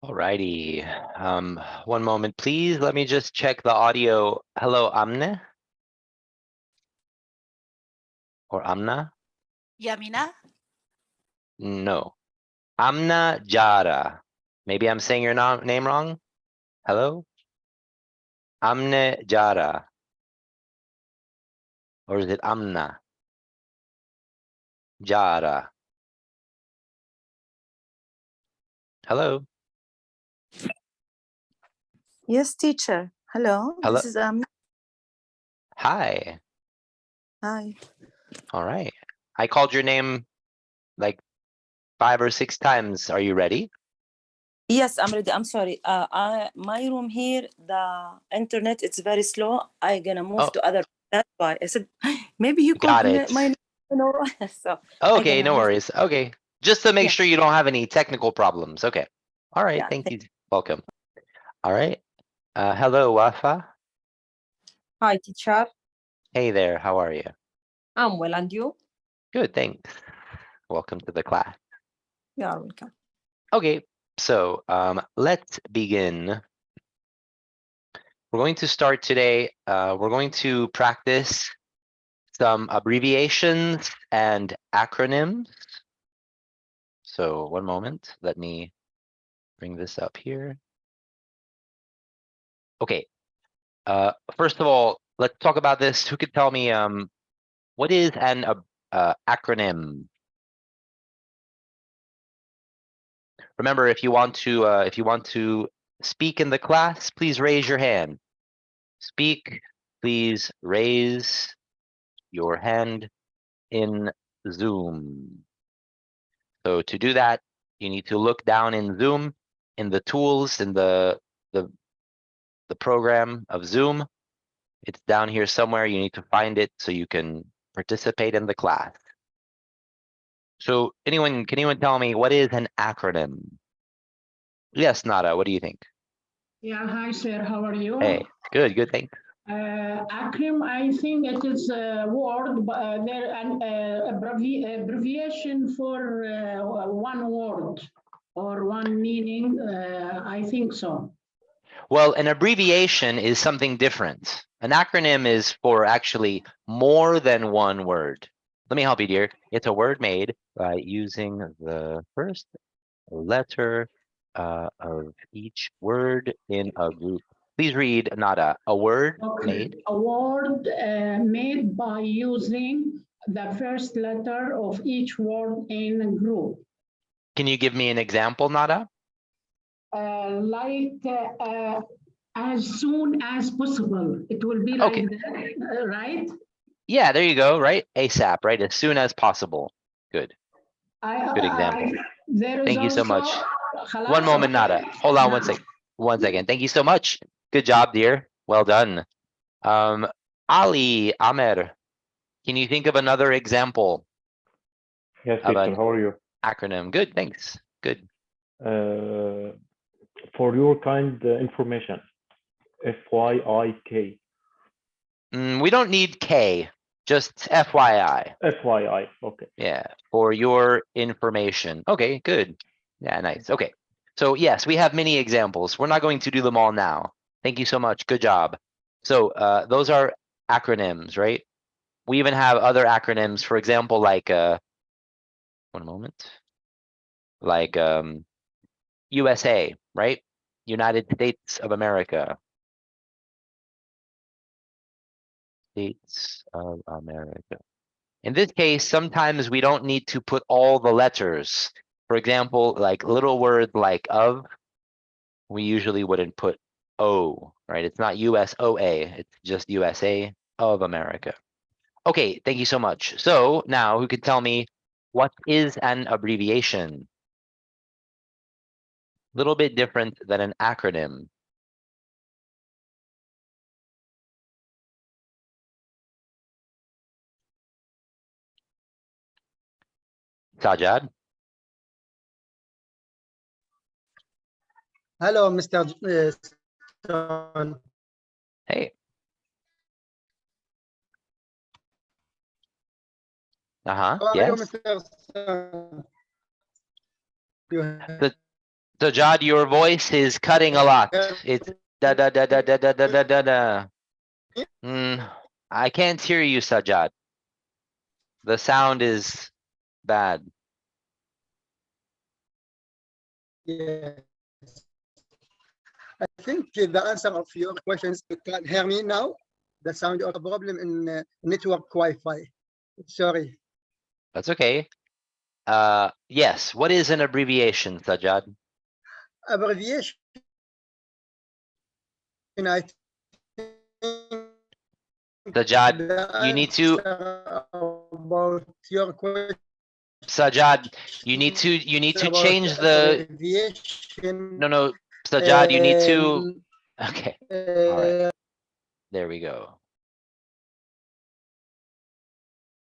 Alrighty. One moment, please. Let me just check the audio. Hello, Amne? Or Amna? Yamina? No. Amna Jara. Maybe I'm saying your name wrong? Hello? Amne Jara. Or is it Amna? Jara. Hello? Yes, teacher. Hello, Hello? this is Hi. Hi. All right. I called your name like 5 or 6 times. Are you ready? Yes, I'm ready. I'm sorry. My room here, the internet, it's very slow. I gonna move to other. That's why I said maybe you called Got it. my so Okay, no worries. Okay. Just to make Yeah. sure you don't have any technical problems. Okay. All right. Yeah, Thank you. Welcome. All right. Hello, Wafa. Hi, teacher. Hey there. How are you? I'm well, and you? Good. Thanks. Welcome to the class. You are welcome. Okay. So let's begin. We're going to start today. We're going to practice some abbreviations and acronyms. So one moment. Let me bring this up here. Okay. First of all, let's talk about this. Who could tell me what is an acronym? Remember, if you want to speak in the class, please raise your hand. Speak, please raise your hand in Zoom. So to do that, you need to look down in Zoom, in the tools, in the program of Zoom. It's down here somewhere. You need to find it so you can participate in the class. So can anyone tell me what is an acronym? Yes, Nada, what do you think? Yeah, hi, sir. How are you? Hey, good, thanks. Acronym, I think it is a word, there an abbreviation for one word or one meaning. I think so. Well, an abbreviation is something different. An acronym is for actually more than one word. Let me help you, dear. It's a word made by using the first letter of each word in a group. Please read, Nada. A word made. A word made by using the first letter of each word in a group. Can you give me an example, Nada? Like as soon as possible. It will be like that, right? Yeah, there you go, right? ASAP, right? As soon as possible. Good. Good example. Thank you so much. One moment, Nada. Hold on 1 second. 1 second. Thank you so much. Good job, dear. Well done. Ali, Amer, can you think of another example? Yes, teacher. How are you? Acronym. Good, thanks. Good. For your kind information, FYIK. We don't need K, just FYI. FYI, okay. Yeah, for your information. Okay, good. Yeah, nice. Okay. So yes, we have many examples. We're not going to do them all now. Thank you so much. Good job. So those are acronyms, right? We even have other acronyms, for example, like one moment, like USA, right? United States of America. States of America. In this case, sometimes we don't need to put all the letters. For example, like little words like of, we usually wouldn't put O, right? It's not USOA, it's just USA of America. Okay, thank you so much. So now who can tell me what is an abbreviation? A little bit different than an acronym. Sajad? Hello, Mr. Stone. Hey. How are Yes. you, Mr. Stone? Sajad, your voice is cutting a lot. It's da da da da da da da da da da. I can't hear you, Sajad. The sound is bad. Yes. I think the answer of your questions, you can hear me now. The sound or problem in network Wi-Fi. Sorry. That's okay. Yes. What is an abbreviation, Sajad? Abbreviation. I think Sajad, you need to. About your question. Sajad, you need to about change the. abbreviation. No, Sajad, you need to. Okay. All right. There we go.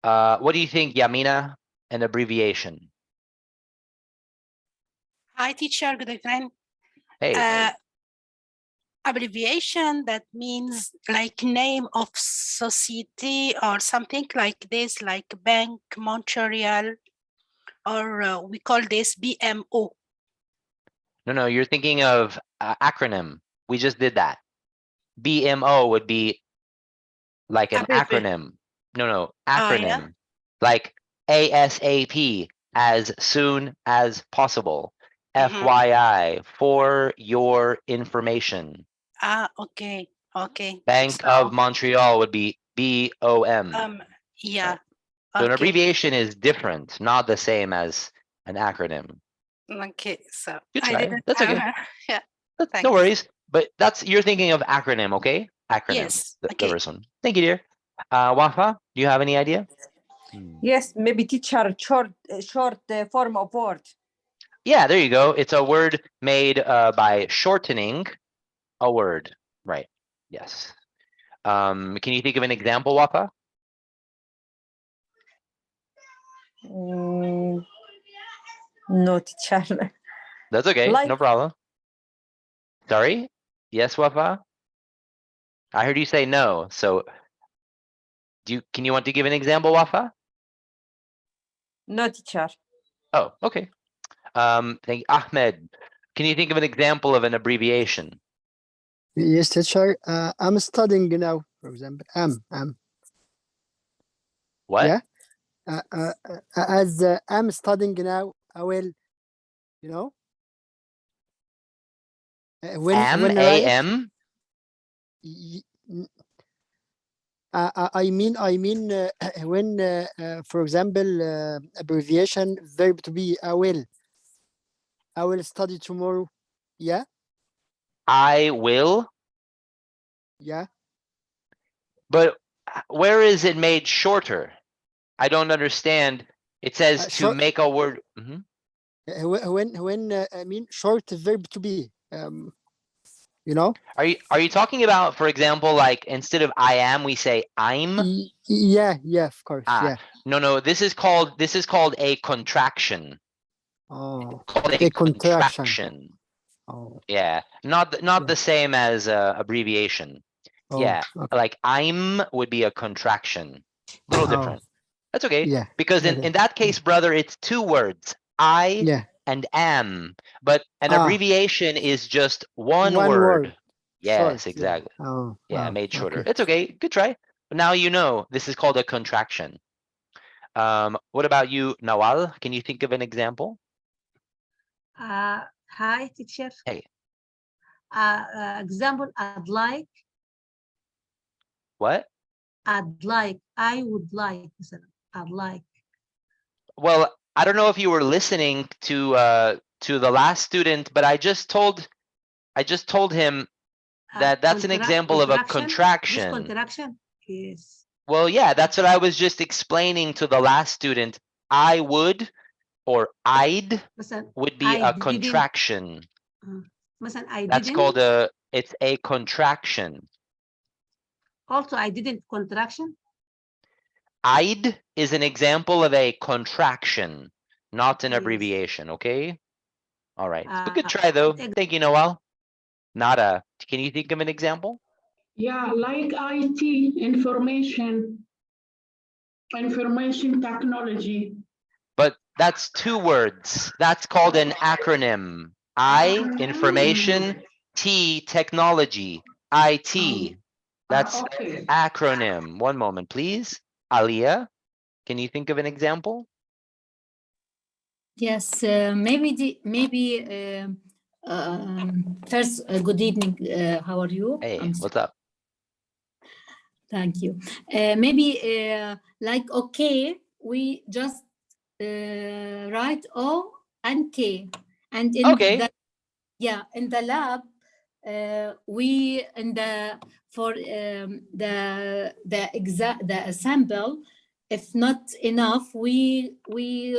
What do you think, Yamina? An abbreviation. Hi, teacher. Good evening. Hey. Abbreviation, that means like name of society or something like this, like Bank Montreal, or we call this BMO. No, you're thinking of acronym. We just did that. BMO would be like an acronym. No, acronym. Yeah. Like ASAP, as soon as possible. FYI, for your information. Okay. Bank of Montreal would be BOM. Yeah. So an abbreviation is different, not the same as an acronym. Okay, so Good I try. didn't That's okay. Yeah. No worries. But you're thinking of acronym, okay? Acronym. Yes. The Okay. first one. Thank you, dear. Wafa, do you have any idea? Yes, maybe teacher, short form of word. Yeah, there you go. It's a word made by shortening a word. Right. Yes. Can you think of an example, Wafa? No, teacher. That's okay. Like- No problem. Sorry? Yes, Wafa? I heard you say no. So can you want to give an example, Wafa? No, teacher. Oh, okay. Thank you. Ahmed, can you think of an example of an abbreviation? Yes, teacher. I'm studying now, for example. What? Yeah. As I'm studying now, I will, you know. When I AM? I mean, when, for example, abbreviation verb to be, I will study tomorrow. Yeah. I will? Yeah. But where is it made shorter? I don't understand. It says to short- make a word. When I mean short verb to be, you know. Are you talking about, for example, like instead of I am, we say I'm? Yeah, of course. Yeah. No, this is called a contraction. Oh, Called a contraction. Oh. Yeah, not the same as abbreviation. Oh, Yeah, okay. like I'm would be a contraction. Little different. That's okay. Yeah. Because in that case, brother, it's two words. I and am. But an abbreviation is just one word. Yes, short, exactly. Yeah. Oh, yeah, made shorter. Okay. It's okay. Good try. But now you know this is called a contraction. What about you, Nawal? Can you think of an example? Hi, teacher. Hey. Example, I'd like. What? I'd like. I would like. I'd like. Well, I don't know if you were listening to the last student, but I just told him that that's an example of a contraction. Contraction. Yes. Well, yeah, that's what I was just explaining to the last student. I would or I'd would be a contraction. That's called it's a contraction. Also, I didn't contraction. I'd is an example of a contraction, not an abbreviation, okay? All right. But good try though. Thank you, Noel. Nada. Can you think of an example? Yeah, like IT, information technology. But that's two words. That's called an acronym. I, information, T, technology, IT. That's Okay. acronym. One moment, please. Aliyah, can you think of an example? Yes, maybe first, good evening. How are you? Hey, what's up? Thank you. Maybe like okay, we just write O and K, and in Okay. in the lab we in the for the sample, if not enough, we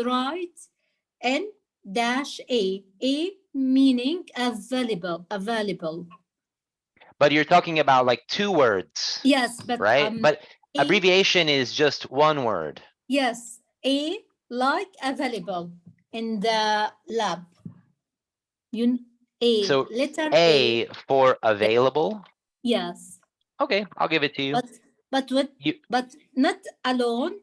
write N dash A meaning available. But you're talking about like 2 words, Yes, but right? But A, abbreviation is just 1 word. yes, A like available in the lab. So letter A for available. Yes, Okay, I'll give it to you. but not alone.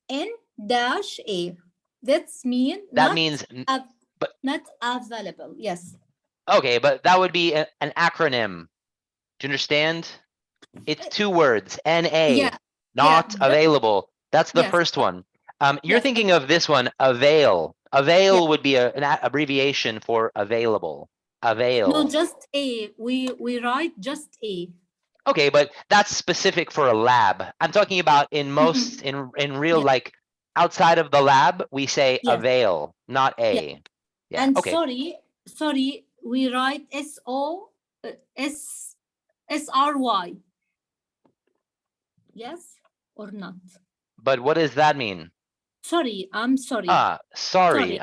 N dash A. That's mean That not means, not available. Yes. okay, but that would be an acronym. Do you understand? It's 2 words, NA, not available. That's the first one. You're thinking of this one, avail. Avail would be an abbreviation for available. Avail. No, just A. We write just A. Okay, but that's specific for a lab. I'm talking about in most, in real, like outside of the lab, we say avail, not A. Yeah, And okay. sorry, we write SRY. Yes or not? But what does that mean? Sorry, I'm sorry. Sorry.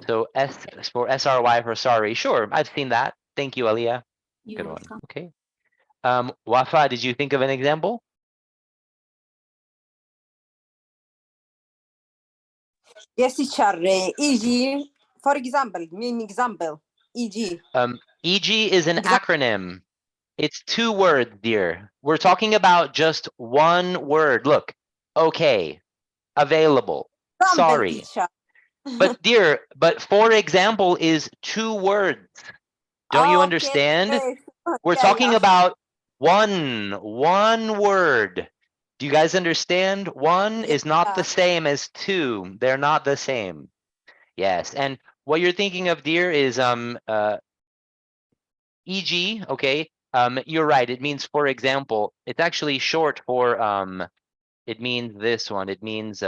So S for SRY for sorry. Sure, I've seen that. Thank you, Aliyah. You're Good one. welcome. Okay. Wafa, did you think of an example? Yes, teacher. EG, for example, mean example. EG. EG is an acronym. It's 2 words, dear. We're talking about just 1 word. Look, okay, available, sorry. Teacher. But dear, but for example is 2 words. Don't you understand? We're talking about one word. Do you guys understand? 1 is not the same as 2. They're not the same. Yes, and what you're thinking of, dear, is e.g., okay, you're right. It means, for example, it's actually short for it means this one. It means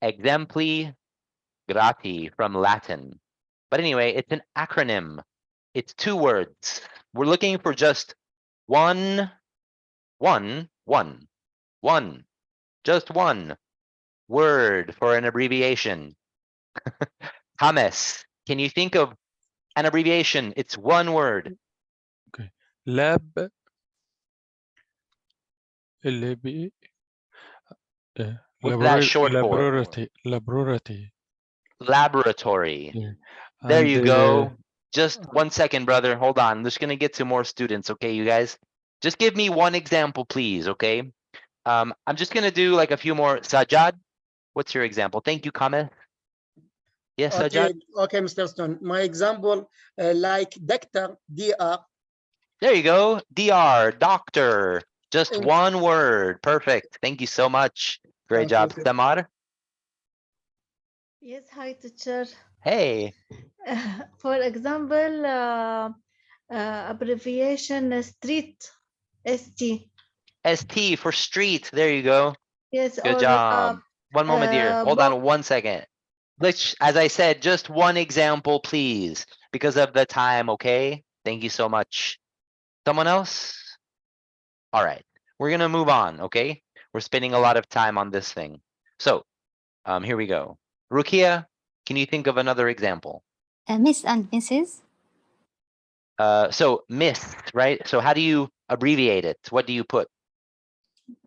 exempli grati from Latin. But anyway, it's an acronym. It's 2 words. We're looking for just one, just 1 word for an abbreviation. Hames, can you think of an abbreviation? It's 1 word. Okay. Lab. اللي What's that short for? Laboratory. Yeah. There And you go. Just 1 second, brother. Hold on. I'm just gonna get to more students, okay, you guys? Just give me 1 example, please, okay? I'm just gonna do like a few more. Sajad, what's your example? Thank you, Kameh. Yes, Sajad? Okay, Mr. Stone. My example, like doctor, DR. There you go. DR, doctor. Just 1 word. Perfect. Thank you so much. Great job. Samar? Yes, hi, teacher. Hey. For example, abbreviation street, ST. ST for street. There you go. Yes. Good job. 1 moment, dear. Hold on 1 second. Let's, as I said, just 1 example, please, because of the time, okay? Thank you so much. Someone else? All right. We're going to move on, okay? We're spending a lot of time on this thing. So, here we go. Rukia, can you think of another example? Miss and Mrs. So miss, right? So how do you abbreviate it? What do you put?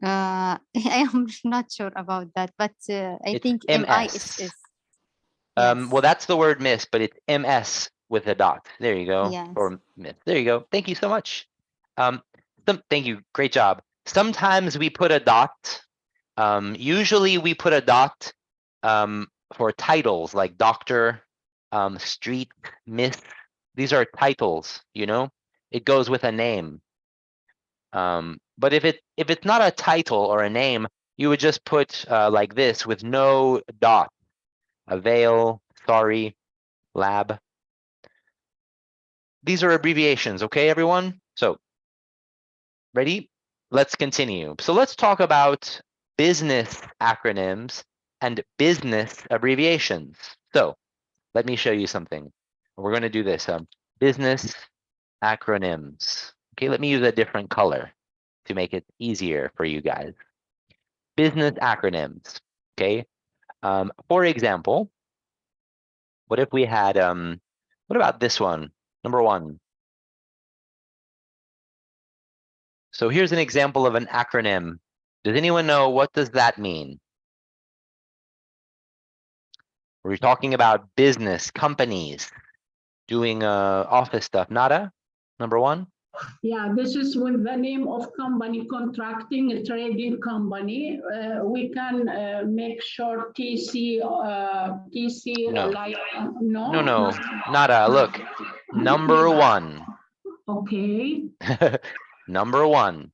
I am not sure about that, but I think MS. MISS. Well, that's the word miss, but it's MS with a dot. There you go. Yes. Or miss. There you go. Thank you so much. Thank you. Great job. Sometimes we put a dot. Usually we put a dot for titles like doctor, street, miss. These are titles, you know, it goes with a name. But if it's not a title or a name, you would just put like this with no dot. Avail, sorry, lab. These are abbreviations, okay, everyone? So, ready? Let's continue. So let's talk about business acronyms and business abbreviations. So let me show you something. We're going to do this. Business acronyms. Okay, let me use a different color to make it easier for you guys. Business acronyms. Okay. For example, what if we had what about this one? Number 1. So here's an example of an acronym. Does anyone know what does that mean? We're talking about business, companies, doing office stuff. Nada? Number 1? Yeah, this is with the name of company, contracting, a trading company. We can make sure TC, TC, No. like, no? No, nada. Look, number 1. Okay. Number 1.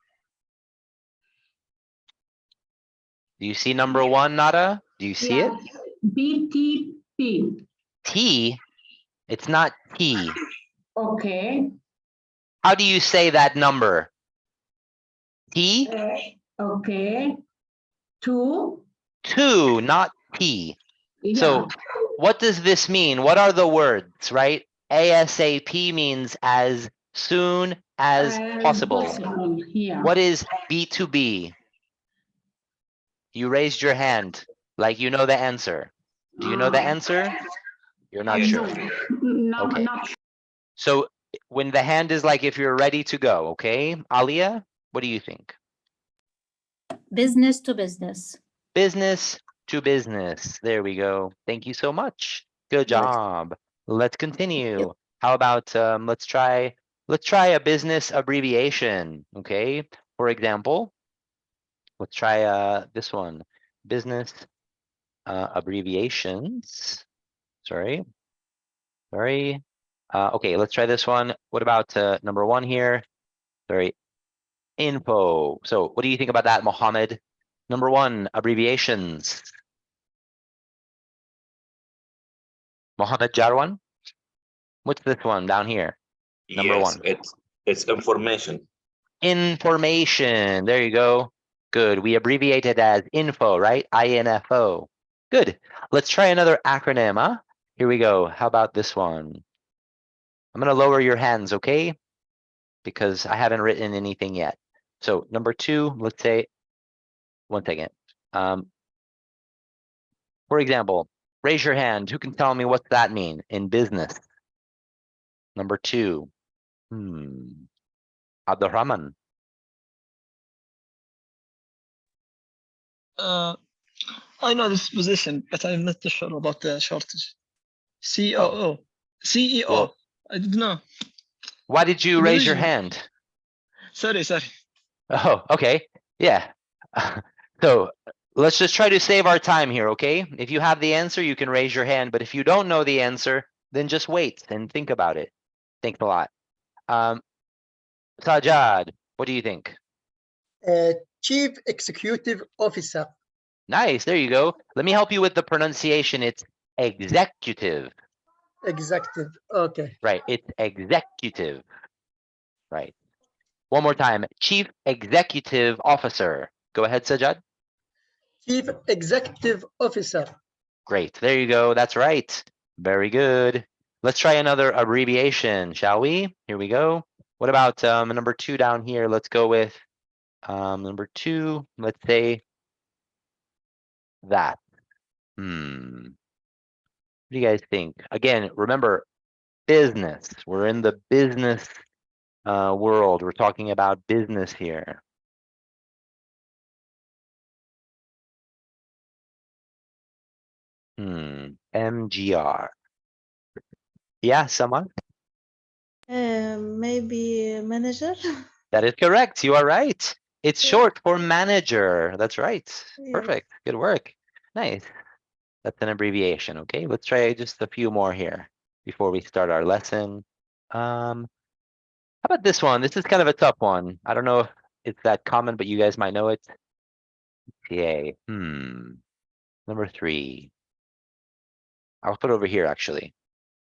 Do you see number 1, Nada? Do you see it? BTP. T? It's not T. Okay. How do you say that number? T? Okay. 2. 2, not T. Yeah. So what does this mean? What are the words, right? ASAP means as soon as possible. Yeah. What is B2B? You raised your hand like you know the answer. Do you know the answer? You're not sure. No, Okay. not sure. So when the hand is like if you're ready to go, okay? Alia, what do you think? Business to business. Business to business. There we go. Thank you so much. Good job. Let's continue. How about let's try a business abbreviation, okay? For example, let's try this one. Business abbreviations. Sorry. Okay, let's try this one. What about number 1 here? Sorry. Info. So what do you think about that, Mohammed? Number 1, abbreviations. Mohammed Jarwan? What's this one down here? Number 1. It's information. Information. There you go. Good. We abbreviate it as info, right? INFO. Good. Let's try another acronym, huh? Here we go. How about this one? I'm going to lower your hands, okay? Because I haven't written anything yet. So number 2, let's say, 1 second. For example, raise your hand. Who can tell me what's that mean in business? Number 2. Abdurrahman. I know this position, but I'm not sure about the shortage. COO. CEO. Well, I don't know. Why did you raise your hand? Sorry. Oh, okay. Yeah. So let's just try to save our time here, okay? If you have the answer, you can raise your hand. But if you don't know the answer, then just wait and think about it. Thanks a lot. Sajad, what do you think? Chief Executive Officer. Nice. There you go. Let me help you with the pronunciation. It's executive. Executive. Okay. Right. It's executive. Right. One more time. Chief Executive Officer. Go ahead, Sajad. Chief Executive Officer. Great. There you go. That's right. Very good. Let's try another abbreviation, shall we? Here we go. What about number 2 down here? Let's go with number 2. Let's say that. What do you guys think? Again, remember, business. We're in the business world. We're talking about business here. MGR. Yeah, someone? Maybe manager. That is correct. You are right. It's short for manager. That's right. Yeah. Perfect. Good work. Nice. That's an abbreviation. Okay, let's try just a few more here before we start our lesson. How about this one? This is kind of a tough one. I don't know if it's that common, but you guys might know it. ETA. Number 3. I'll put over here actually.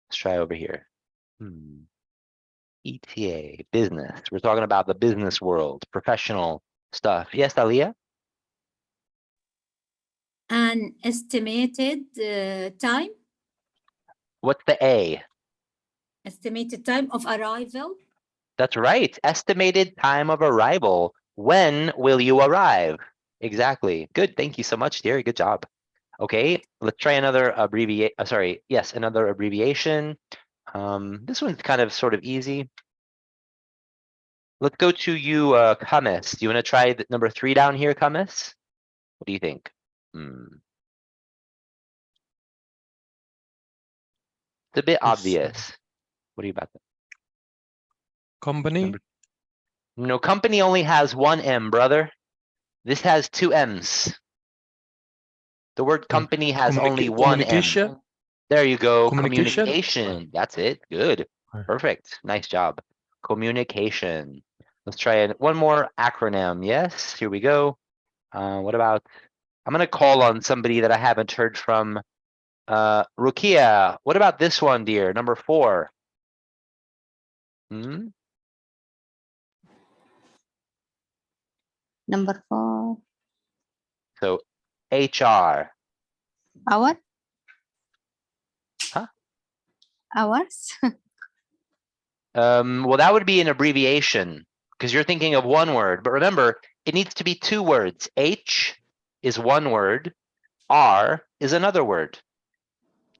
Let's try over here. ETA, business. We're talking about the business world, professional stuff. Yes, Aliyah? An estimated time. What's the A? Estimated time of arrival. That's right. Estimated time of arrival. When will you arrive? Exactly. Good. Thank you so much, dear. Good job. Okay, let's try another abbreviation. Another abbreviation. This one's kind of sort of easy. Let's go to you, Kamis. Do you want to try number 3 down here, Kamis? What do you think? It's a bit obvious. What do you about that? Company. No, company only has 1 M, brother. This has 2 M's. The word company has only 1 communication. M. There you go. Communication. Communication. That's it. Good. Perfect. Nice job. Communication. Let's try one more acronym. Yes, here we go. What about, I'm going to call on somebody that I haven't heard from. Rukia, what about this one, dear? Number 4. Number 4. So HR. Hour? Huh? Hours? Well, that would be an abbreviation because you're thinking of one word. But remember, it needs to be 2 words. H is 1 word. R is another word.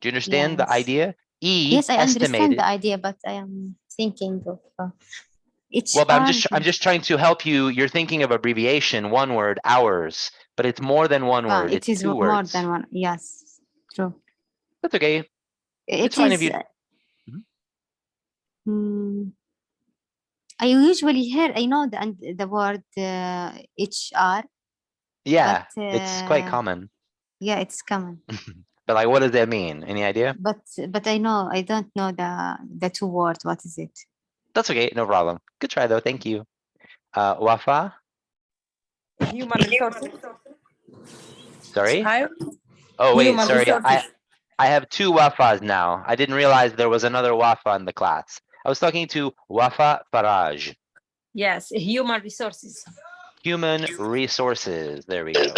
Do you understand the idea? E. Yes, I understand estimated. the idea, but I am thinking of each. Well, but I'm just trying to help you. You're thinking of abbreviation, 1 word, hours, but it's more than 1 word. It it's is 2 more words. than 1. Yes, true. That's okay. It's fine if you. I usually hear, I know the word HR. Yeah, but, it's quite common. Yeah, it's common. But like, what does that mean? Any idea? But I don't know the 2 words. What is it? That's okay. No problem. Good try though. Thank you. Wafa? Human resources. Sorry? Oh, wait, Human sorry. resources. I have 2 Wafas now. I didn't realize there was another Wafa in the class. I was talking to Wafa Faraj. Yes, human resources. Human resources. There we go.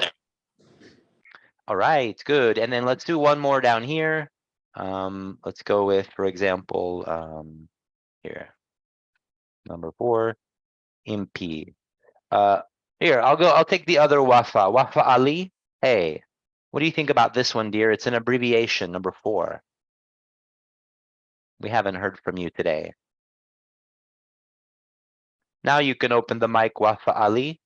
All right, good. And then let's do one more down here. Let's go with, for example, here, number 4, MP. Here, I'll take the other Wafa. Wafa Ali. Hey, what do you think about this one, dear? It's an abbreviation, number 4. We haven't heard from you today. Now you can open the mic, Wafa Ali.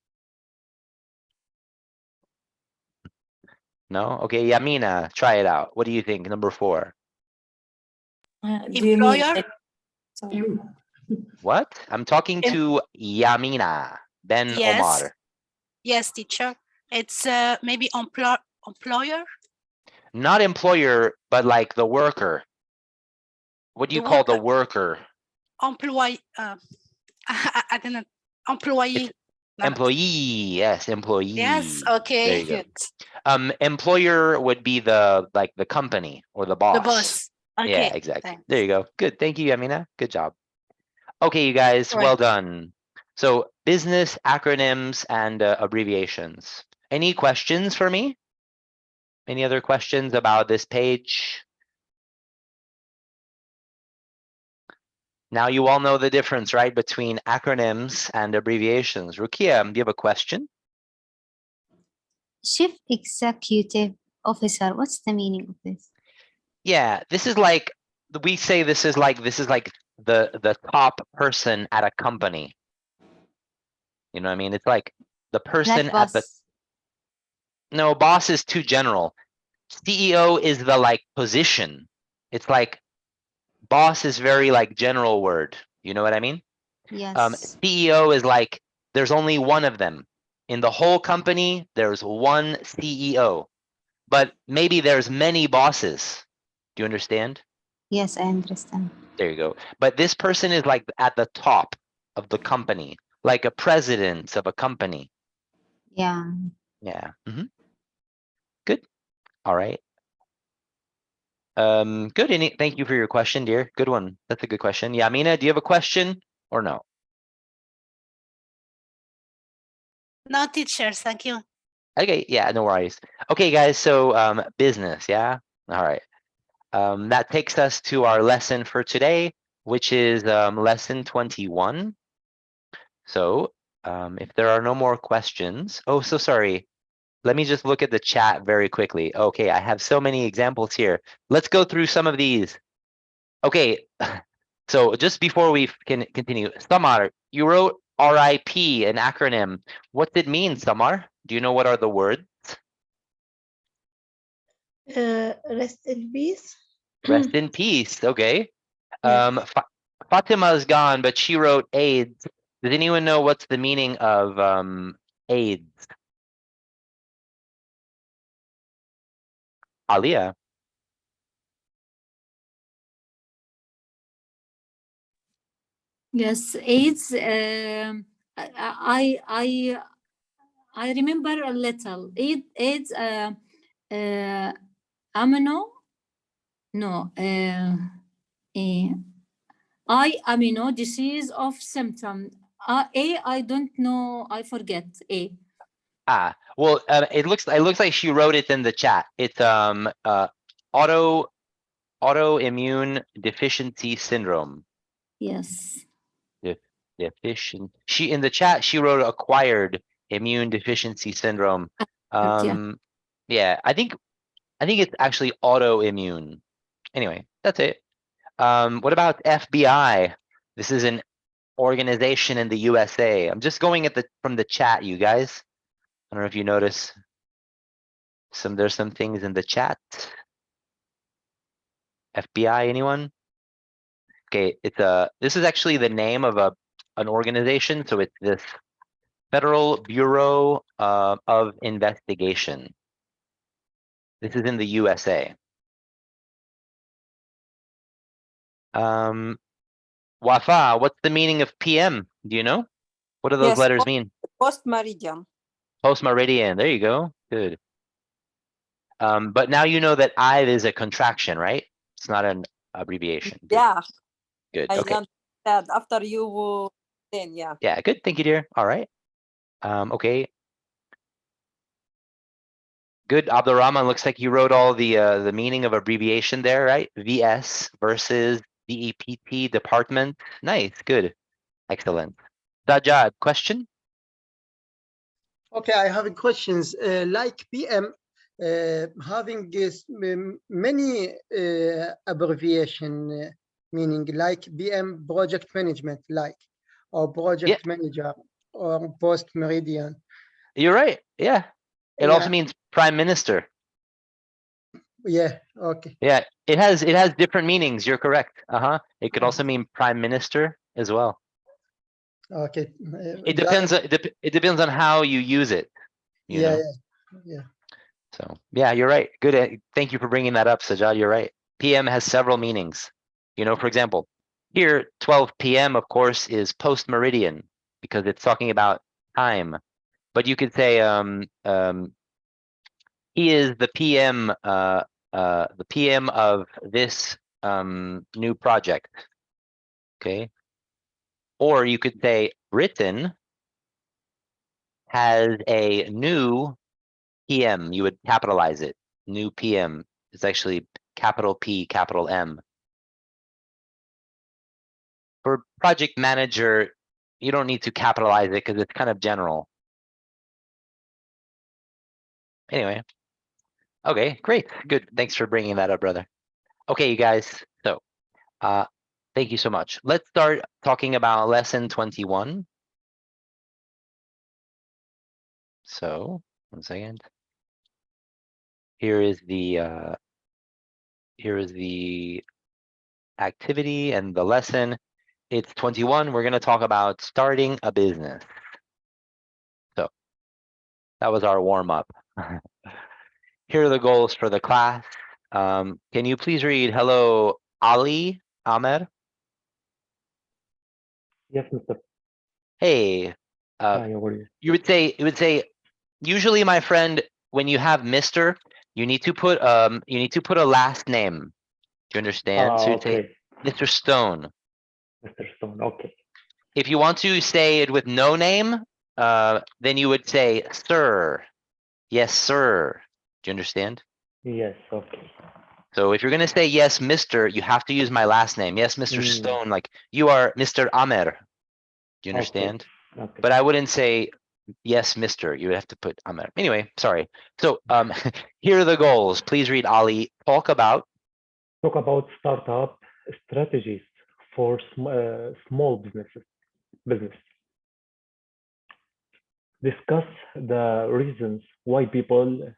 No? Okay, Yamina, try it out. What do you think? Number 4. Do you mean Employer? What? I'm talking to Yamina, then Yes. Omar. Yes, teacher. It's maybe employer. Not employer, but like the worker. What do you call the worker? Employee. I don't know. Employee. Employee, yes, employee. Yes. There Okay. you go. Good. Employer would be the company or the boss. The boss. Okay. Yeah, exactly. Thanks. There you go. Good. Thank you, Yamina. Good job. Okay, you guys, well done. So business acronyms and abbreviations. Any questions for me? Any other questions about this page? Now you all know the difference, right, between acronyms and abbreviations. Rukia, do you have a question? Chief Executive Officer. What's the meaning of this? Yeah, this is like, we say this is like the top person at a company. You know what I mean? It's like the person at the. No, boss is too general. CEO is the like position. It's like boss is very like general word. You know what I mean? Yes. CEO is like there's only one of them. In the whole company, there's one CEO. but maybe there's many bosses. Do you understand? Yes, I understand. There you go. But this person is like at the top of the company, like a president of a company. Yeah. Yeah. Good. All right. Good. Thank you for your question, dear. Good one. That's a good question. Yeah, Mina, do you have a question or no? No, teacher, thank you. Okay, yeah, no worries. Okay, guys, so business, yeah? All right. That takes us to our lesson for today, which is lesson 21. So if there are no more questions, oh, so sorry. Let me just look at the chat very quickly. Okay, I have so many examples here. Let's go through some of these. Okay, so just before we can continue, Samar, you wrote RIP, an acronym. What did it mean, Samar? Do you know what are the words? Rest in peace. Rest in peace. Okay. Yes. Fatima's gone, but she wrote AIDS. Does anyone know what's the meaning of AIDS? Alia. Yes, AIDS. I remember a little. AIDS. Amino. No. Amino disease of symptom. I don't know. I forget. A. Ah, well, it looks like she wrote it in the chat. It's autoimmune deficiency syndrome. Yes. Deficient. She in the chat she wrote acquired immune deficiency syndrome. Yeah, I think it's actually autoimmune. Anyway, that's it. What about FBI? This is an organization in the USA. I'm just going from the chat, you guys. I don't know if you notice there's some things in the chat. FBI, anyone? Okay, this is actually the name of an organization, so it's this Federal Bureau of Investigation. This is in the USA. Wafa, what's the meaning of PM? Do you know? What do those Yes, letters mean? post meridian. Post meridian. There you go. Good. But now you know that I is a contraction, right? It's not an abbreviation. Good. Yeah. Good. I Okay. understand after you then, yeah. Yeah, good. Thank you, dear. All right. Okay. Good. Abdurrahman, looks like you wrote all the meaning of abbreviation there, right? VS versus DEPT department. Nice. Good. Excellent. Sajad, question? Okay, I have questions. Like PM, having this many abbreviation, meaning like PM project management, like, or project manager, or post meridian. You're right. Yeah. It also Yeah. means prime minister. Yeah. Okay. Yeah. It has different meanings. You're correct. It could also mean prime minister as well. Okay. It depends. It depends on how you use it. You know? Yeah. So yeah, you're right. Good. Thank you for bringing that up, Sajad. You're right. PM has several meanings. You know, for example, here 12 p.m. of course is post meridian because it's talking about time. But you could say he is the PM of this new project. Okay. Or you could say Britain has a new PM. You would capitalize it. New PM. It's actually capital P, capital M. For project manager, you don't need to capitalize it because it's kind of general. Anyway. Okay, great. Good. Thanks for bringing that up, brother. Okay, you guys. So, thank you so much. Let's start talking about lesson 21. So, 1 second. Here is the activity and the lesson. It's 21. We're going to talk about starting a business. So, that was our warm up. here are the goals for the class. Can you please read hello, Ali Ahmed? Yes, Mr. Hey, Hi, how are you? you would say, usually, my friend, when you have Mr., you need to put a last name. Do you understand? So you'd say Okay, Mr. Stone. Mr. Stone. Okay. If you want to say it with no name, then you would say sir. Yes, sir. Do you understand? Yes, okay. So if you're gonna say yes, Mr., you have to use my last name. Yes, Mr. Stone, like you are Mr. Amer. Do you understand? Okay. But I wouldn't say yes, Mr. You would have to put Amer. Anyway, sorry. So here are the goals. Please read, Ali. Talk about startup strategies for small businesses. Discuss the reasons why people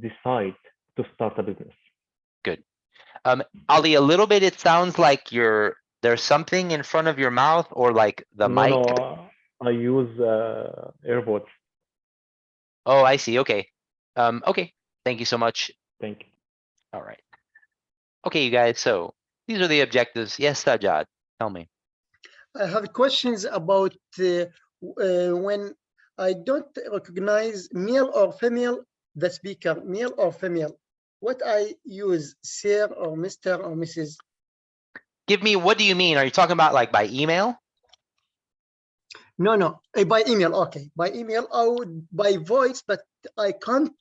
decide to start a business. good. Ali, a little bit. It sounds like there's something in front of your mouth, or like the mic. No, I use AirPods. Oh, I see. Okay. Okay. Thank you so much. Thank you. All right. Okay, you guys. So these are the objectives. Yes, Sajad, tell me. I have questions about when I don't recognize male or female, the speaker, male or female. What I use, sir or Mr. or Mrs. Give me, what do you mean? Are you talking about like by email? No, by email. Okay, by email or by voice, but I can't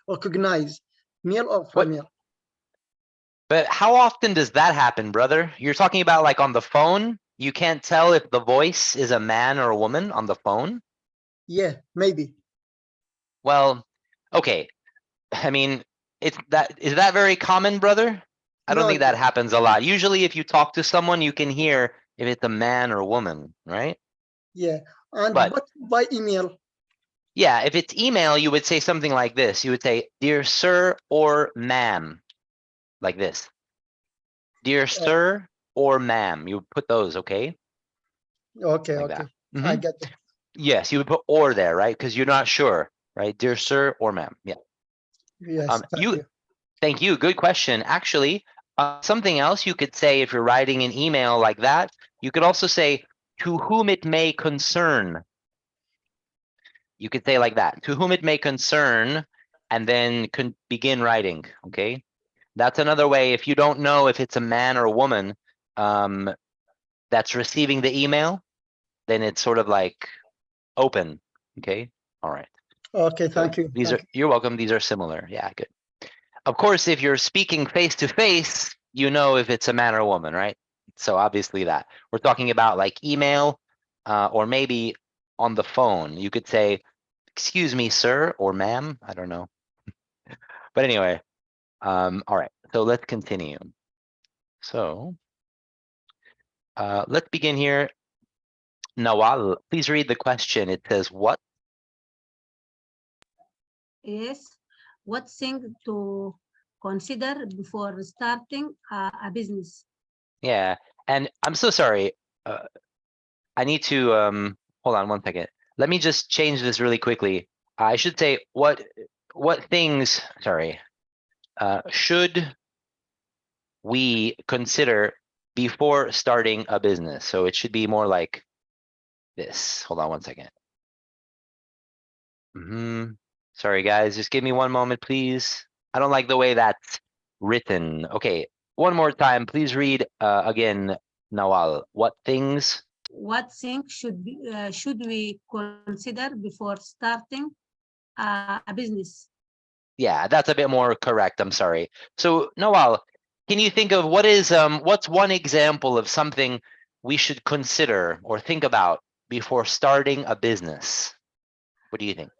recognize male or female. But how often does that happen, brother? You're talking about like on the phone? You can't tell if the voice is a man or a woman on the phone? Yeah, maybe. Well, okay. I mean, is that very common, brother? I don't think that happens a lot. Usually if you talk to someone, you can hear if it's a man or a woman, right? Yeah, and But by email. Yeah, if it's email, you would say something like this. You would say, dear sir or ma'am, like this. Dear sir or ma'am. You would put those, okay? Okay, Like okay. that. I get it. Yes, you would put or there, right? Because you're not sure, right? Dear sir or ma'am. Yeah. Yes, thank you. Thank you. Good question. Actually, something else you could say if you're writing an email like that, you could also say, to whom it may concern. You could say like that, to whom it may concern, and then begin writing, okay? That's another way. If you don't know if it's a man or a woman that's receiving the email, then it's sort of like open, okay? All right. Okay, thank you. You're welcome. These are similar. Yeah, good. Of course, if you're speaking face to face, you know if it's a man or a woman, right? So obviously that. We're talking about like email or maybe on the phone. You could say, excuse me, sir, or ma'am. I don't know. But anyway, all right. So let's continue. So let's begin here. Nawal, please read the question. It says, what? Yes. What thing to consider before starting a business? Yeah, and I'm so sorry. I need to hold on one second. Let me just change this really quickly. I should say what things, sorry, should we consider before starting a business? So it should be more like this. Hold on one second. Sorry, guys, just give me one moment, please. I don't like the way that's written. Okay, one more time, please read again, Nawal. What things? What things should we consider before starting a business? Yeah, that's a bit more correct. I'm sorry. So, Nawal, can you think of what's one example of something we should consider or think about before starting a business? What do you think?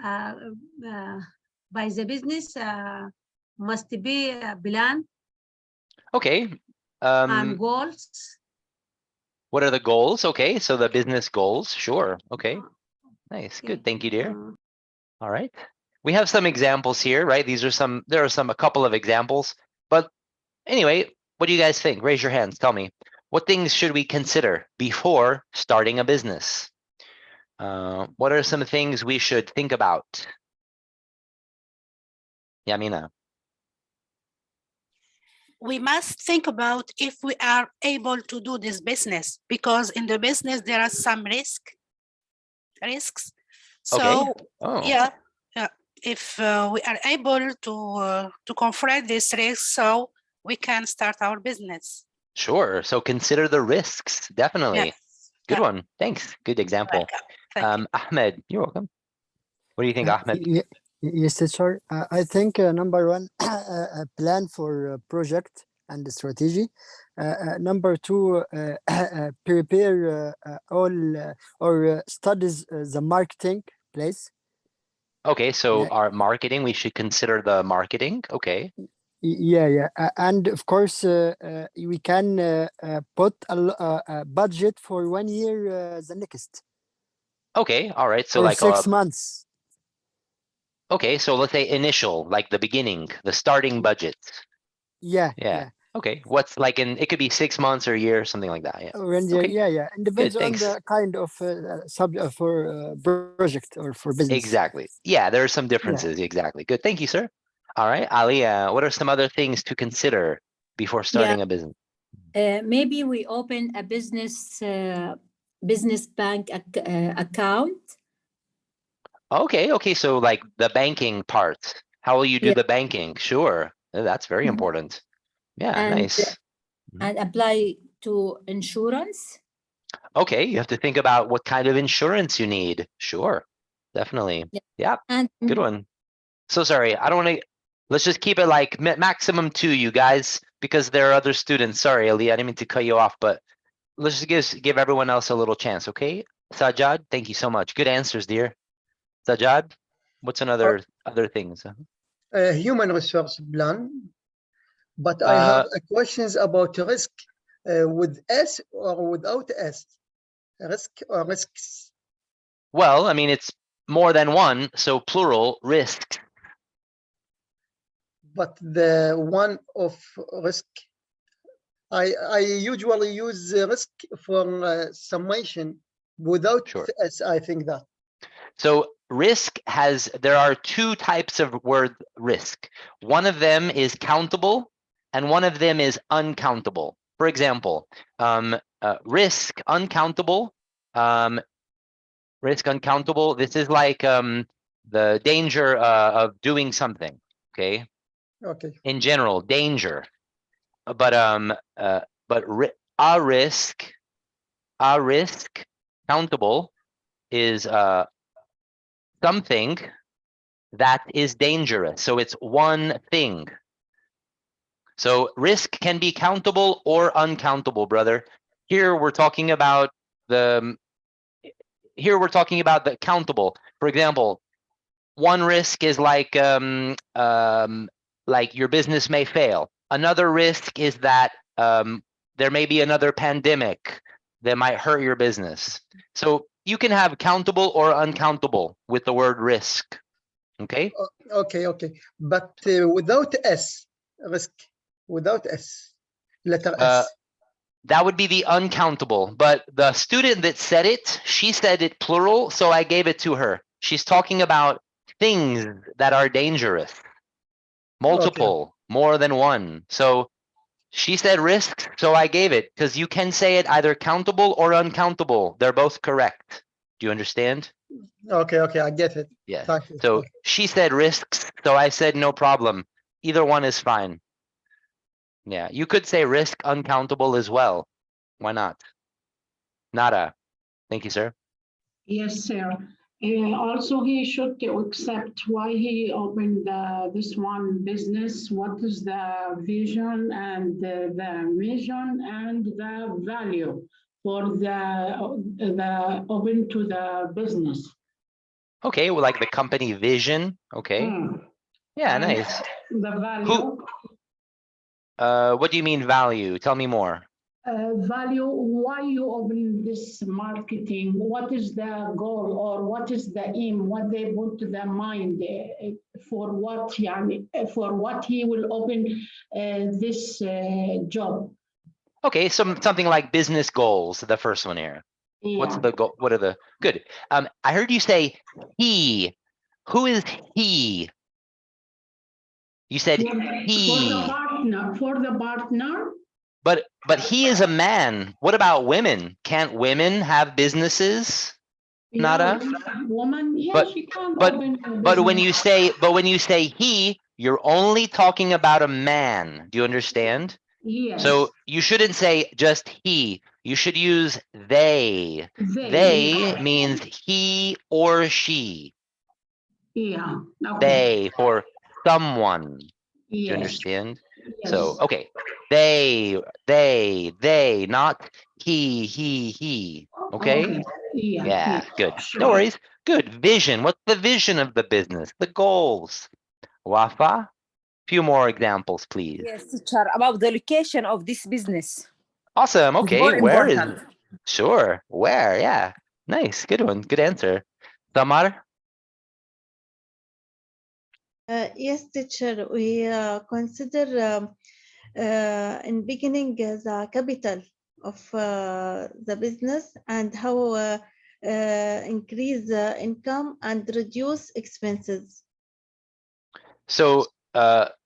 By the business must be a plan. Okay. And goals. What are the goals? Okay, so the business goals. Sure. Okay. Nice. Good. Thank you, dear. All right. We have some examples here, right? There are a couple of examples. But anyway, what do you guys think? Raise your hands. Tell me. What things should we consider before starting a business? What are some things we should think about? Yamina. We must think about if we are able to do this business, because in the business there are some risks. So yeah, if we are able to confront this risk, so we can start our business. Sure. So consider the risks. Definitely. Yes. Good one. Thanks. Good example. Ahmed, you're welcome. What do you think, Ahmed? Yes, sir. I think number one, a plan for a project and the strategy. Number two, prepare all or studies the marketing place. Okay, so our marketing, we should consider the marketing. Okay. Yeah. And of course, we can put a budget for 1 year, the next. Okay, all right. So or like 6 months. Okay, so let's say initial, like the beginning, the starting budget. Yeah. Okay, what's like it could be 6 months or a year, something like that. Yeah. Okay. Yeah. And depends Good, on the kind of subject for project or for business. Exactly. Yeah, there are some differences. Exactly. Good. Thank you, sir. All right, Ali, what are some other things to consider before starting a business? Maybe we open a business bank account. Okay. So like the banking part. How will you do the banking? Sure. That's very important. Yeah, nice. And apply to insurance. Okay, you have to think about what kind of insurance you need. Sure, definitely. Yeah, good one. So sorry, I don't want to. Let's just keep it like maximum 2, you guys, because there are other students. Sorry, Ali, I didn't mean to cut you off, but let's just give everyone else a little chance, okay? Sajjad, thank you so much. Good answers, dear. Sajjad, what's another other things? Human resource plan, but I have questions about risk with S or without S. Risk or risks? Well, I mean, it's more than one, so plural, risk. But the one of risk, I usually use risk for summation without S, I think that. So risk there are 2 types of word risk. One of them is countable and one of them is uncountable. For example, risk uncountable, this is like the danger of doing something, okay? Okay. In general, danger. But a risk countable is something that is dangerous. So it's one thing. So risk can be countable or uncountable, brother. Here we're talking about the countable. For example, one risk is like your business may fail. Another risk is that there may be another pandemic that might hurt your business. So you can have countable or uncountable with the word risk. Okay. Okay. But without S, risk, without S, letter S. That would be the uncountable. But the student that said it, she said it plural, so I gave it to her. She's talking about things that are dangerous. Multiple, more than one. So she said risks, so I gave it, because you can say it either countable or uncountable. They're both correct. Do you understand? Okay, I get it. Yeah. Thank you. So she said risks, so I said no problem. Either one is fine. Yeah, you could say risk uncountable as well. Why not? Nada. Thank you, sir. Yes, sir. Also, he should accept why he opened this one business. What is the vision and the mission and the value for the open to the business? Okay, well, like the company vision. Okay. Yeah, and nice. The value. What do you mean value? Tell me more. Value, why you open this marketing? What is the goal or what is the aim? What they put to the mind for what he will open this job? Okay, something like business goals, the first one here. What's Yeah. the goal? What are the good? I heard you say he. Who is he? You said For the he. partner, But he is a man. What about women? Can't women have businesses? Nada. Woman, yeah, But she can but open a but when business. you say he, you're only talking about a man. Do you understand? Yes. So you shouldn't say just he. You should use they. They, yeah. Means he or she. Yeah. Okay. They for someone. Do you Yes. understand? Yes. So okay. They, not he. Okay? Yeah. Yeah, good. Sure. No worries. Good. Vision. What's the vision of the business? The goals. Wafa? Few more examples, please. Yes, teacher, about the location of this business. Awesome. It's Okay. more Where is important. Sure. Where? Yeah. Nice. Good one. Good answer. Tamar? Yes, teacher. We consider in beginning the capital of the business and how increase income and reduce expenses. So,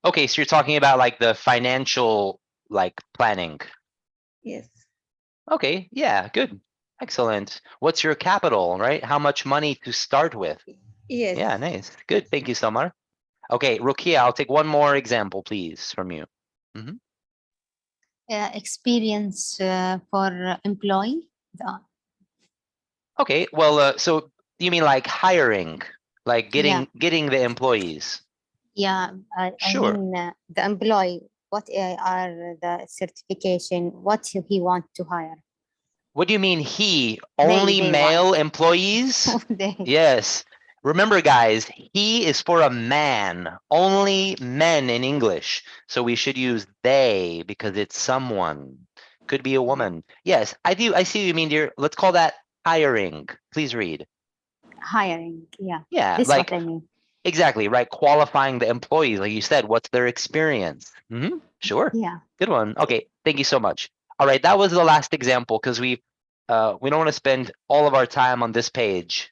okay. So you're talking about like the financial, like planning. Yes. Okay. Yeah. Good. Excellent. What's your capital, right? How much money to start with? Yes. Yeah. Nice. Good. Thank you, Samar. Okay. Rukia, I'll take one more example, please, from you. Mhm. Experience for employee. Okay, well, so you mean like hiring, like Yeah. getting the employees? Yeah, I Sure. mean the employee. What are the certification? What he want to hire? What do you mean he? Only They male employees? They. Yes. Remember, guys, he is for a man. Only men in English. So we should use they because it's someone. Could be a woman. Yes, I do. I see what you mean, dear. Let's call that hiring. Please read. Hiring. Yeah. Yeah, This like what I mean. exactly, right? Qualifying the employees, like you said, what's their experience? Sure. Yeah. Good one. Okay, thank you so much. All right, that was the last example because we don't want to spend all of our time on this page.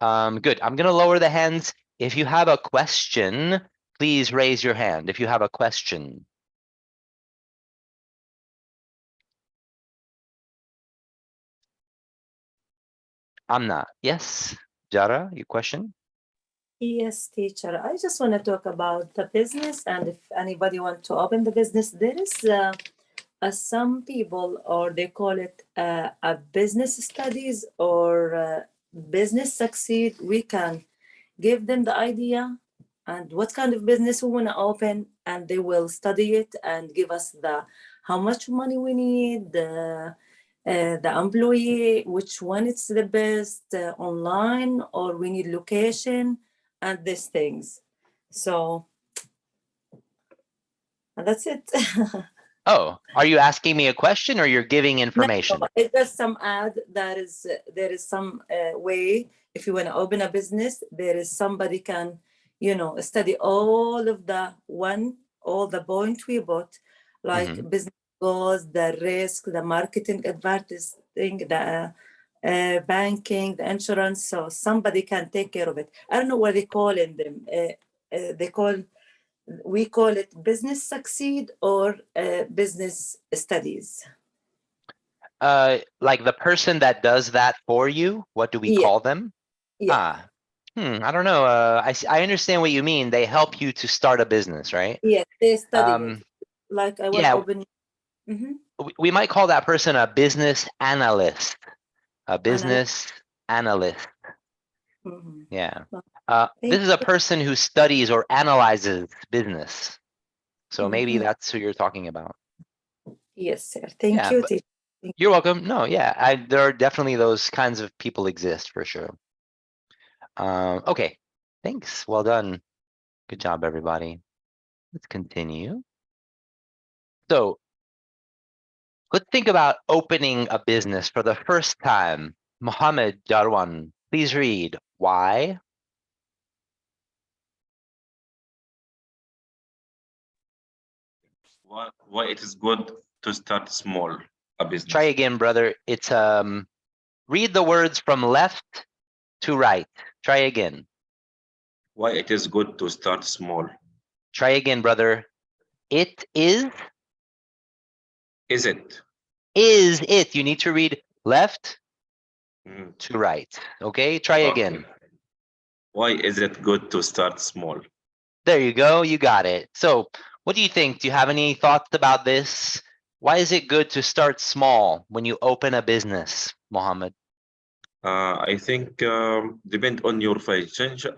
Good. I'm gonna lower the hands. If you have a question, please raise your hand. If you have a question. Amna, yes. Jara, your question? Yes, teacher. I just want to talk about the business, and if anybody want to open the business, there is some people, or they call it a business studies or business succeed. We can give them the idea and what kind of business we want to open, and they will study it and give us the how much money we need, the employee, which one is the best, online, or we need location and these things. So and that's it. Oh, are you asking me a question or you're giving No, information? it's just some ad that is there is some way if you want to open a business, there is somebody can study all of all the point we bought, like business goals, the risk, the marketing, advertising, the banking, the insurance. So somebody can take care of it. I don't know what they call in them. We call it business succeed or business studies. Like the person that does that for you, what do we Yeah. call them? Yeah. I don't know. I understand what you mean. They help you to start a business, right? Yes, they study it. Like I want to Yeah, open. Mhm. we might call that person a business analyst. A Analyst. business analyst. Mhm. Yeah. Well, This is a person who studies or analyzes business. So maybe Mhm. that's who you're talking about. Yes, sir. Thank Yeah, you, but teacher. you're welcome. No, yeah, there are definitely those kinds of people exist for sure. Okay, thanks. Well done. Good job, everybody. Let's continue. So let's think about opening a business for the first time. Mohammed Jarwan, please read. Why? Why it is good to start small a business? Try again, brother. It's Read the words from left to right. Try again. Why it is good to start small? Try again, brother. It is. Is it? Is it. You need to read left Mm, to right. Okay, try again. okay. Why is it good to start small? There you go. You got it. So what do you think? Do you have any thoughts about this? Why is it good to start small when you open a business, Mohammed? I think depend on your financial,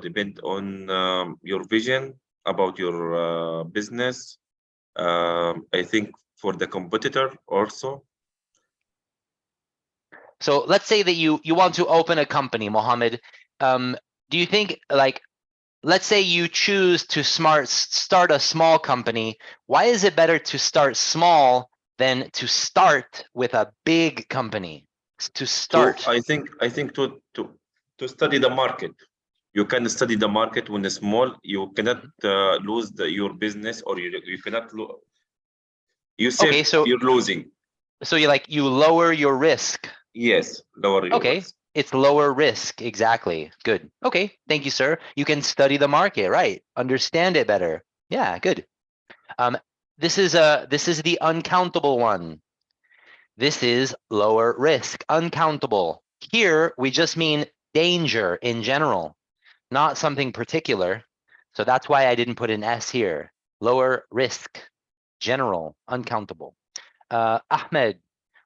depend on your vision about your business. I think for the competitor also. So let's say that you want to open a company, Mohammed. Do you think, like, let's say you choose to start a small company. Why is it better to start small than to start with a big company? To start. I think to study the market. You can study the market when it's small. You cannot lose your business, or you cannot you say Okay, so you're losing. So you lower your risk. Yes, lower your Okay, risk. it's lower risk. Exactly. Good. Okay, thank you, sir. You can study the market, right? Understand it better. Yeah, good. This is the uncountable one. This is lower risk, uncountable. Here we just mean danger in general, not something particular. So that's why I didn't put an S here. Lower risk, general, uncountable. Ahmed,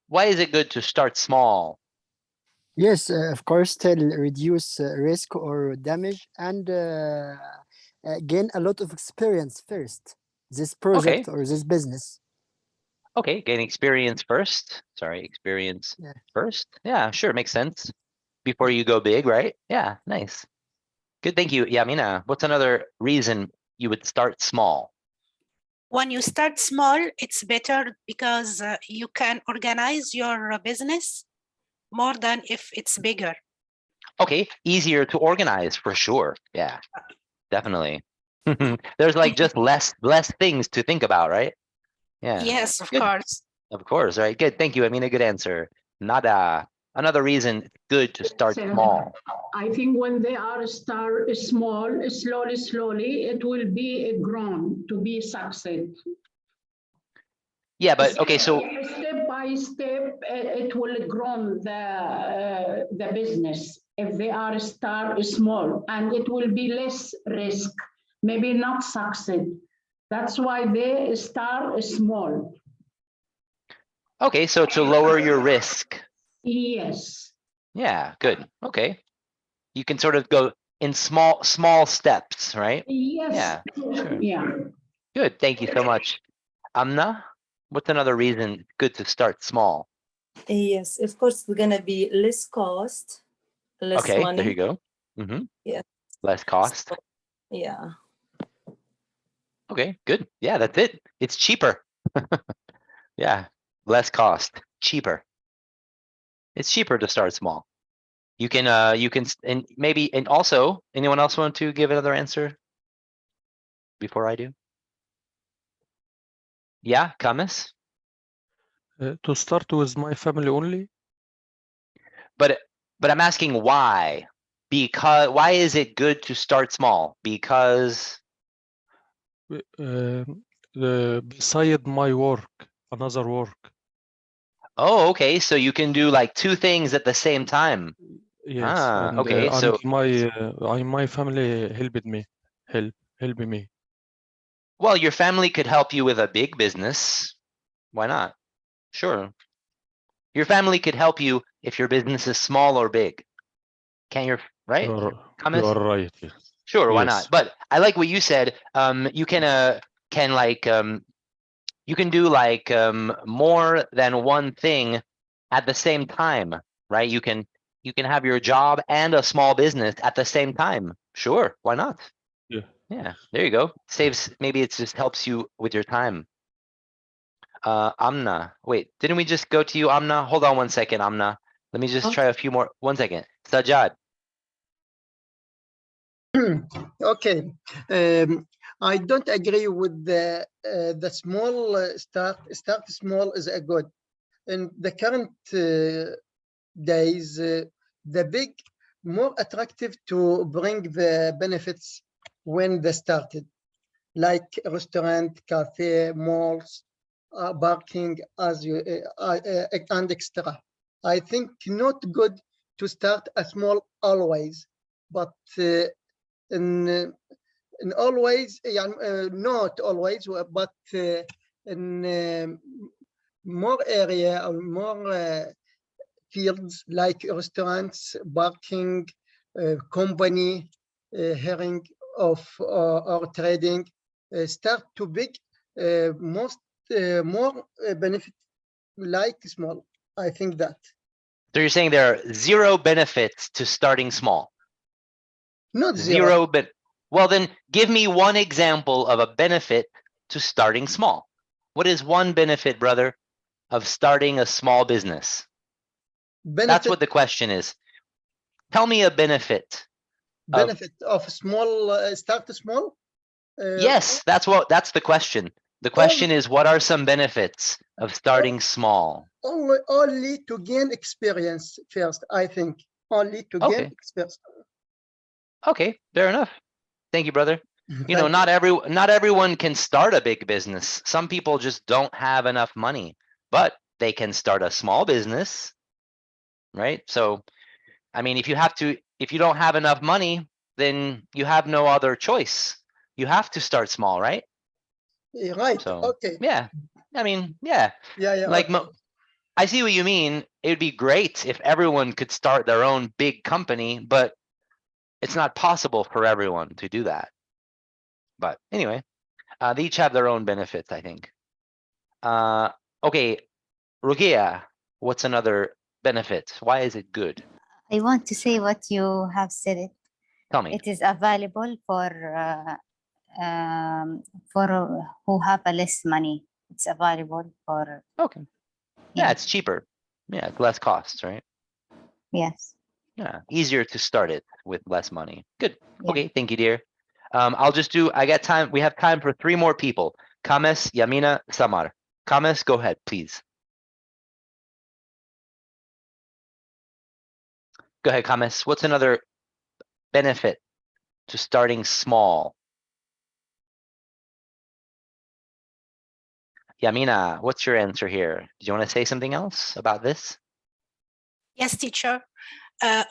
why is it good to start small? Yes, of course, to reduce risk or damage and gain a lot of experience first. This project or this business. Okay, gain experience first. Sorry, experience Yeah. first. Yeah, sure, makes sense. Before you go big, right? Yeah, nice. Good, thank you. Yamina, what's another reason you would start small? When you start small, it's better because you can organize your business more than if it's bigger. Okay, easier to organize for sure. Yeah, definitely. There's like just less things to think about, right? Yeah. Yes, of Good. course. Of course, right? Good. Thank you. I mean, a good answer. Nada. Another reason it's good to start So, small. I think when they are start small, slowly, it will be grown to be succeed. Yeah, but okay, so Step by step, it will grow the business if they are start small, and it will be less risk, maybe not succeed. That's why they start small. okay, so to lower your risk. Yes. Yeah, good. Okay. You can sort of go in small steps, right? Yes. Yeah, sure. Yeah. Good. Thank you so much. Amna, what's another reason it's good to start small? Yes, of course, it's gonna be less cost, less Okay, money. there you go. Mm-hmm. Yeah. Less cost. So, yeah. Okay, good. Yeah, that's it. It's cheaper. Yeah, less cost, cheaper. It's cheaper to start small. You can and maybe, and also, anyone else want to give another answer before I do? Yeah, Kamis? To start with my family only. But I'm asking why? Because why is it good to start small? Because Beside my work, another work. oh, okay, so you can do like two things at the same time. Yes, Ah, and okay, so my family helped me, help me. well, your family could help you with a big business. Why not? Sure. Your family could help you if your business is small or big. Can't your right? You Kamis? are right. Yes. Sure, why Yes. not? But I like what you said. You can like you can do like more than one thing at the same time, right? You can have your job and a small business at the same time. Sure, why not? Yeah. Yeah, there you go. Saves, maybe it just helps you with your time. Amna, wait, didn't we just go to you, Amna? Hold on one second, Amna. Let me just try a few more. One second. Sajad. Okay. I don't agree with the small start small is a good. in the current days, the big more attractive to bring the benefits when they started, like restaurant, cafe, malls, parking, as you and extra. I think not good to start a small always, but in always, not always, but in more area or more fields like restaurants, parking, company, hearing of or trading, start to big, most more benefit like small. I think that. So you're saying there are zero benefits to starting small? Not zero. Well, then give me one example of a benefit to starting small. What is one benefit, brother, of starting a small business? That's what the question is. Tell me a benefit. Benefit of small, start small? Yes, that's the question. The question is, what are some benefits of starting small? Only to gain experience first, I think. Only to gain experience. Okay, fair enough. Thank you, brother. You know, not everyone can start a big business. Some people just don't have enough money, but they can start a small business, right? So, I mean, if you don't have enough money, then you have no other choice. You have to start small, right? Right. So, okay. Yeah. I mean, yeah. Yeah. Like, okay. I see what you mean. It would be great if everyone could start their own big company, but it's not possible for everyone to do that. But anyway, they each have their own benefits, I think. Okay, Rukia, what's another benefit? Why is it good? I want to say what you have said it. Tell me. It is available for who have a less money. It's available for. Okay. Yeah, it's cheaper. Yeah, it's less costs, right? Yes. Yeah, easier to start it with less money. Good. Yeah. Okay, thank you, dear. I got time. We have time for 3 more people. Kames, Yamina, Samar. Kames, go ahead, please. Go ahead, Kames. What's another benefit to starting small? Yamina, what's your answer here? Do you want to say something else about this? Yes, teacher.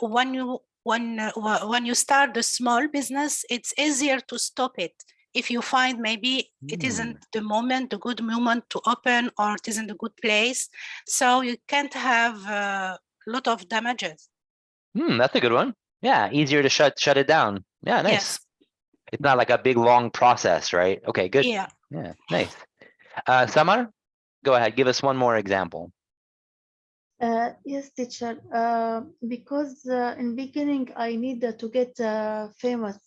When you start the small business, it's easier to stop it. If you find maybe it isn't the good moment to open, or it isn't a good place, so you can't have a lot of damages. That's a good one. Yeah, easier to shut it down. Yeah, nice. Yes. It's not like a big long process, right? Okay, good. Yeah. Yeah, nice. Samar, go ahead. Give us one more example. Yes, teacher. Because in beginning I need to get famous.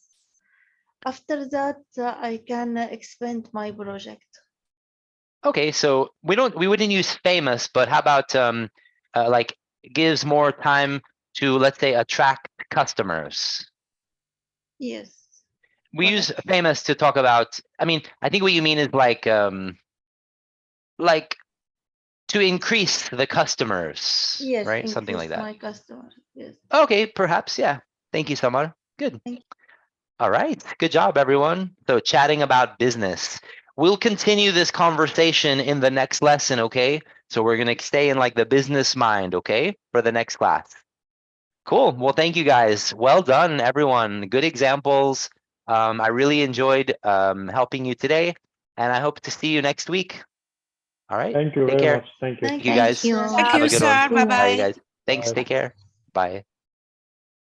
After that, I can expand my project. Okay, so we wouldn't use famous, but how about like gives more time to, let's say, attract customers? Yes. We use famous to talk about. I mean, I think what you mean is like to increase the customers, Yes, right? Something like increase that. my customer. Yes. Okay, perhaps, yeah. Thank you, Samar. Good. Thank you. All right, good job, everyone. So chatting about business. We'll continue this conversation in the next lesson, okay? So we're gonna stay in like the business mind, okay? For the next class. Cool, well, thank you guys. Well done, everyone. Good examples. I really enjoyed helping you today, and I hope to see you next week. All right, Thank you take very care. much. Thank you. Thank you, guys. Thank you. Thank Have you, a good one. sir. Bye-bye. All right, guys. Thanks, Bye. take care. Bye.